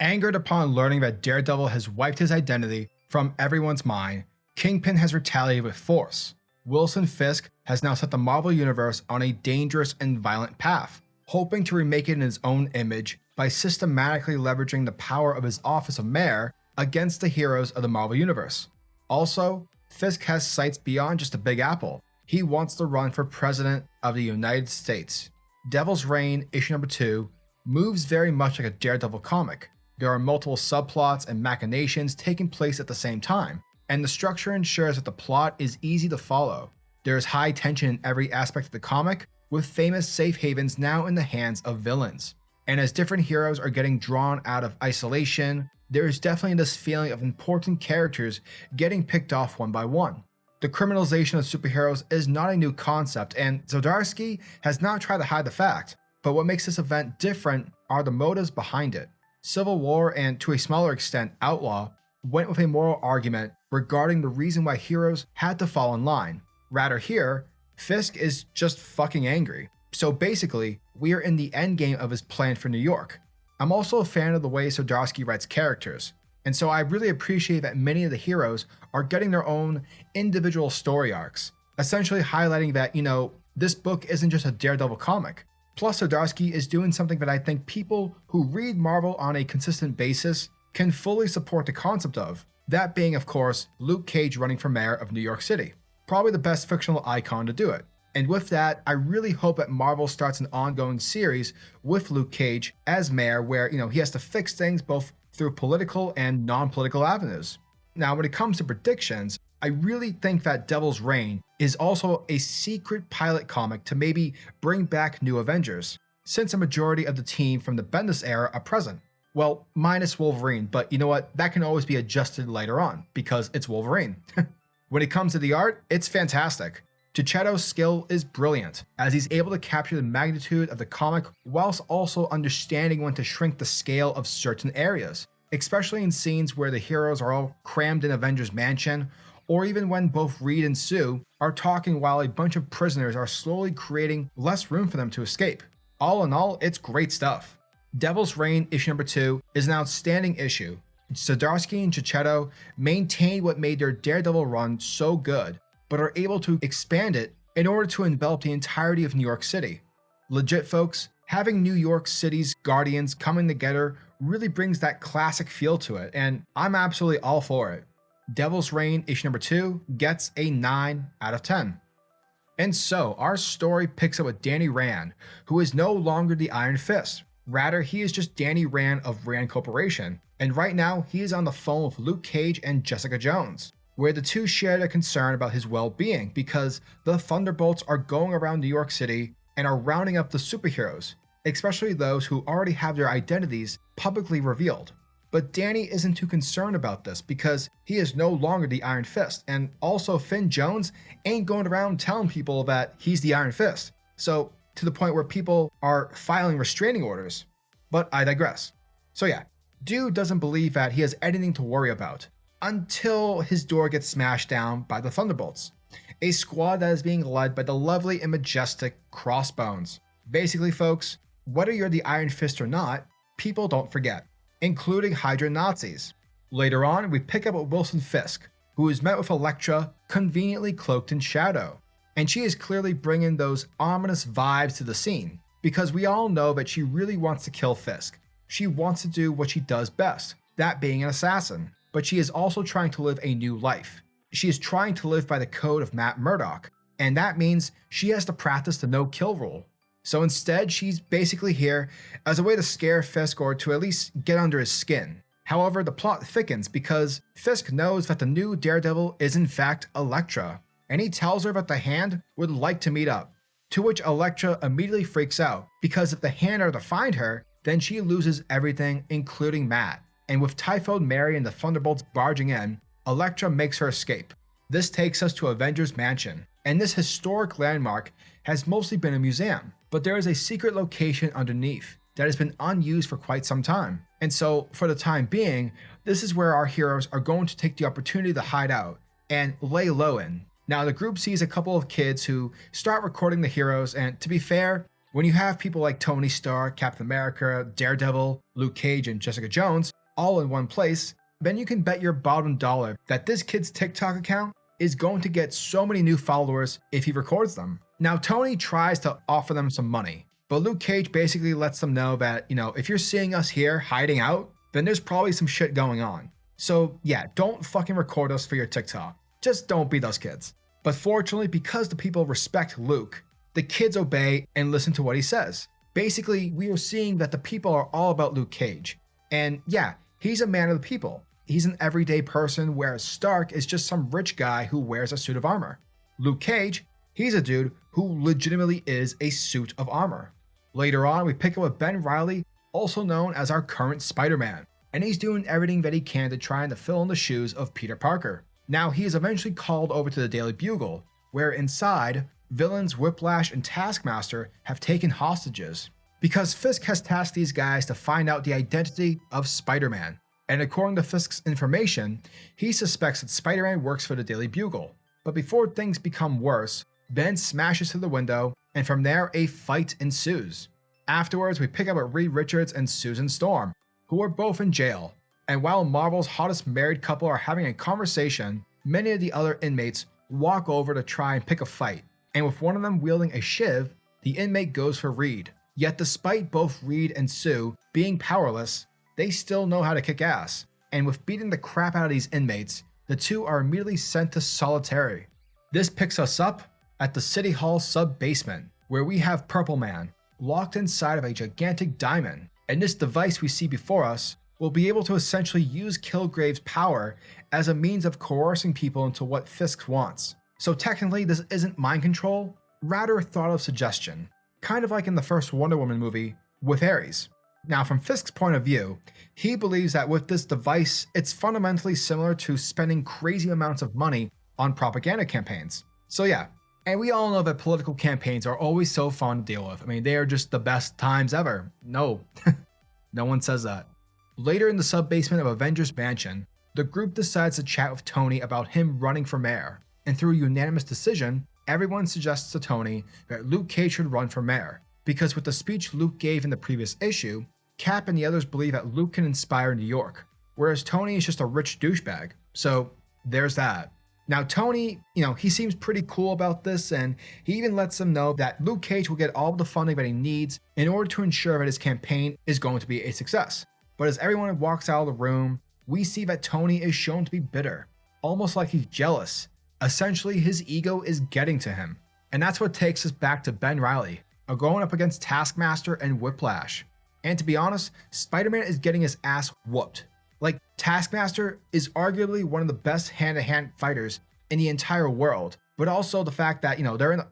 Angered upon learning that Daredevil has wiped his identity from everyone's mind, Kingpin has retaliated with force. Wilson Fisk has now set the Marvel Universe on a dangerous and violent path, hoping to remake it in his own image by systematically leveraging the power of his office of mayor against the heroes of the Marvel Universe. Also, Fisk has sights beyond just the Big Apple. He wants to run for President of the United States. Devil's Reign, issue number 2, moves very much like a Daredevil comic. There are multiple subplots and machinations taking place at the same time, and the structure ensures that the plot is easy to follow. There is high tension in every aspect of the comic, with famous safe havens now in the hands of villains. And as different heroes are getting drawn out of isolation, there is definitely this feeling of important characters getting picked off one by one. The criminalization of superheroes is not a new concept, and Zdarsky has not tried to hide the fact, but what makes this event different are the motives behind it. Civil War, and to a smaller extent Outlaw, went with a moral argument regarding the reason why heroes had to fall in line. Rather here, Fisk is just fucking angry. So basically, we are in the endgame of his plan for New York. I'm also a fan of the way Zdarsky writes characters, and so I really appreciate that many of the heroes are getting their own individual story arcs, essentially highlighting that, this book isn't just a Daredevil comic. Plus, Zdarsky is doing something that I think people who read Marvel on a consistent basis can fully support the concept of, that being, of course, Luke Cage running for mayor of New York City. Probably the best fictional icon to do it. And with that, I really hope that Marvel starts an ongoing series with Luke Cage as mayor where, he has to fix things both through political and non-political avenues. Now, when it comes to predictions, I really think that Devil's Reign is also a secret pilot comic to maybe bring back New Avengers, since a majority of the team from the Bendis era are present. Well, minus Wolverine, but you know what? That can always be adjusted later on, because it's Wolverine. When it comes to the art, it's fantastic. Giacchetto's skill is brilliant, as he's able to capture the magnitude of the comic whilst also understanding when to shrink the scale of certain areas, especially in scenes where the heroes are all crammed in Avengers Mansion, or even when both Reed and Sue are talking while a bunch of prisoners are slowly creating less room for them to escape. All in all, it's great stuff. Devil's Reign issue number 2 is an outstanding issue. Zdarsky and Giacchetto maintain what made their Daredevil run so good, but are able to expand it in order to envelop the entirety of New York City. Legit folks, having New York City's Guardians coming together really brings that classic feel to it, and I'm absolutely all for it. Devil's Reign issue number 2 gets a 9 out of 10. And so, our story picks up with Danny Rand, who is no longer the Iron Fist. Rather, he is just Danny Rand of Rand Corporation, and right now he is on the phone with Luke Cage and Jessica Jones, where the two share their concern about his well-being because the Thunderbolts are going around New York City and are rounding up the superheroes, especially those who already have their identities publicly revealed. But Danny isn't too concerned about this because he is no longer the Iron Fist, and also Finn Jones ain't going around telling people that he's the Iron Fist. So, to the point where people are filing restraining orders. But I digress. So yeah, dude doesn't believe that he has anything to worry about until his door gets smashed down by the Thunderbolts, a squad that is being led by the lovely and majestic Crossbones. Basically folks, whether you're the Iron Fist or not, people don't forget, including Hydra Nazis. Later on, we pick up with Wilson Fisk, who is met with Elektra conveniently cloaked in shadow. And she is clearly bringing those ominous vibes to the scene, because we all know that she really wants to kill Fisk. She wants to do what she does best, that being an assassin, but she is also trying to live a new life. She is trying to live by the code of Matt Murdock, and that means she has to practice the no-kill rule. So instead, she's basically here as a way to scare Fisk or to at least get under his skin. However, the plot thickens because Fisk knows that the new Daredevil is in fact Elektra, and he tells her that the Hand would like to meet up, to which Elektra immediately freaks out, because if the Hand are to find her, then she loses everything, including Matt. And with Typhoid Mary and the Thunderbolts barging in, Elektra makes her escape. This takes us to Avengers Mansion, and this historic landmark has mostly been a museum, but there is a secret location underneath that has been unused for quite some time. And so, for the time being, this is where our heroes are going to take the opportunity to hide out and lay low in. Now, the group sees a couple of kids who start recording the heroes, and to be fair, When you have people like Tony Stark, Captain America, Daredevil, Luke Cage, and Jessica Jones all in one place, then you can bet your bottom dollar that this kid's TikTok account is going to get so many new followers if he records them. Now, Tony tries to offer them some money, but Luke Cage basically lets them know that, if you're seeing us here hiding out, then there's probably some shit going on. So yeah, don't fucking record us for your TikTok. Just don't be those kids. But fortunately, because the people respect Luke, the kids obey and listen to what he says. Basically, we are seeing that the people are all about Luke Cage. And yeah, he's a man of the people. He's an everyday person, whereas Stark is just some rich guy who wears a suit of armor. Luke Cage, he's a dude who legitimately is a suit of armor. Later on, we pick up with Ben Reilly, also known as our current Spider-Man, and he's doing everything that he can to try and fill in the shoes of Peter Parker. Now, he is eventually called over to the Daily Bugle, where inside, villains Whiplash and Taskmaster have taken hostages, because Fisk has tasked these guys to find out the identity of Spider-Man. And according to Fisk's information, he suspects that Spider-Man works for the Daily Bugle. But before things become worse, Ben smashes through the window, and from there a fight ensues. Afterwards, we pick up at Reed Richards and Susan Storm, who are both in jail. And while Marvel's hottest married couple are having a conversation, many of the other inmates walk over to try and pick a fight. And with one of them wielding a shiv, the inmate goes for Reed. Yet despite both Reed and Sue being powerless, they still know how to kick ass. And with beating the crap out of these inmates, the two are immediately sent to solitary. This picks us up at the City Hall sub-basement, where we have Purple Man locked inside of a gigantic diamond. And this device we see before us will be able to essentially use Kilgrave's power as a means of coercing people into what Fisk wants. So technically, this isn't mind control, rather a thought of suggestion, kind of like in the first Wonder Woman movie with Ares. Now, from Fisk's point of view, he believes that with this device, it's fundamentally similar to spending crazy amounts of money on propaganda campaigns. So yeah, and we all know that political campaigns are always so fun to deal with. I mean, they are just the best times ever. No, no one says that. Later in the sub-basement of Avengers Mansion, the group decides to chat with Tony about him running for mayor. And through a unanimous decision, everyone suggests to Tony that Luke Cage should run for mayor. Because with the speech Luke gave in the previous issue, Cap and the others believe that Luke can inspire New York, whereas Tony is just a rich douchebag. So there's that. Now Tony, he seems pretty cool about this, and he even lets them know that Luke Cage will get all the funding that he needs in order to ensure that his campaign is going to be a success. But as everyone walks out of the room, we see that Tony is shown to be bitter, almost like he's jealous. Essentially, his ego is getting to him. And that's what takes us back to Ben Reilly, going up against Taskmaster and Whiplash. And to be honest, Spider-Man is getting his ass whooped. Like, Taskmaster is arguably one of the best hand-to-hand fighters in the entire world, but also the fact that,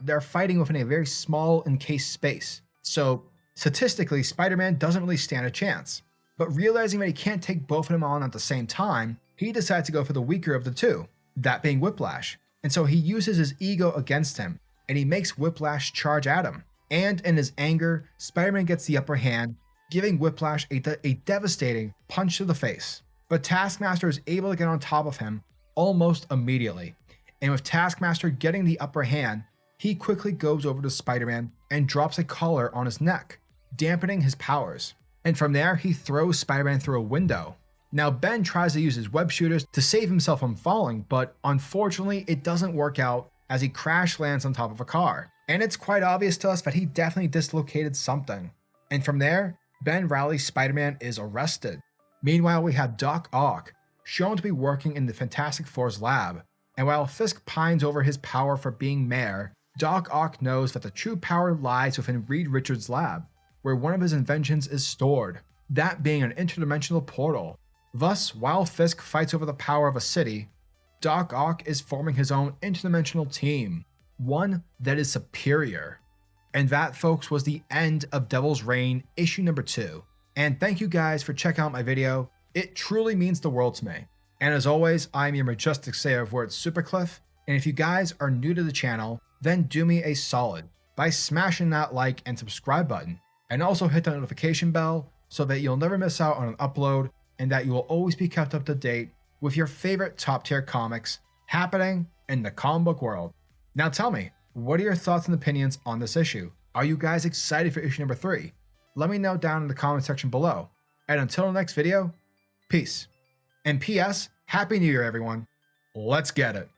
they're fighting within a very small encased space. So, statistically, Spider-Man doesn't really stand a chance. But realizing that he can't take both of them on at the same time, he decides to go for the weaker of the two, that being Whiplash. And so he uses his ego against him, and he makes Whiplash charge at him. And in his anger, Spider-Man gets the upper hand, giving Whiplash a devastating punch to the face. But Taskmaster is able to get on top of him almost immediately. And with Taskmaster getting the upper hand, he quickly goes over to Spider-Man and drops a collar on his neck, dampening his powers. And from there, he throws Spider-Man through a window. Now, Ben tries to use his web shooters to save himself from falling, but unfortunately, it doesn't work out as he crash lands on top of a car. And it's quite obvious to us that he definitely dislocated something. And from there, Ben Reilly's Spider-Man is arrested. Meanwhile, we have Doc Ock, shown to be working in the Fantastic Four's lab. And while Fisk pines over his power for being mayor, Doc Ock knows that the true power lies within Reed Richards' lab, where one of his inventions is stored, that being an interdimensional portal. Thus, while Fisk fights over the power of a city, Doc Ock is forming his own interdimensional team, one that is superior. And that, folks, was the end of Devil's Reign issue number 2. And thank you guys for checking out my video. It truly means the world to me. And as always, I'm your majestic sayer of words, SuperCliff. And if you guys are new to the channel, then do me a solid by smashing that like and subscribe button. And also hit the notification bell so that you'll never miss out on an upload and that you will always be kept up to date with your favorite top tier comics happening in the comic book world. Now tell me, what are your thoughts and opinions on this issue? Are you guys excited for issue number 3? Let me know down in the comment section below. And until the next video, peace. And P.S. Happy New Year, everyone. Let's get it.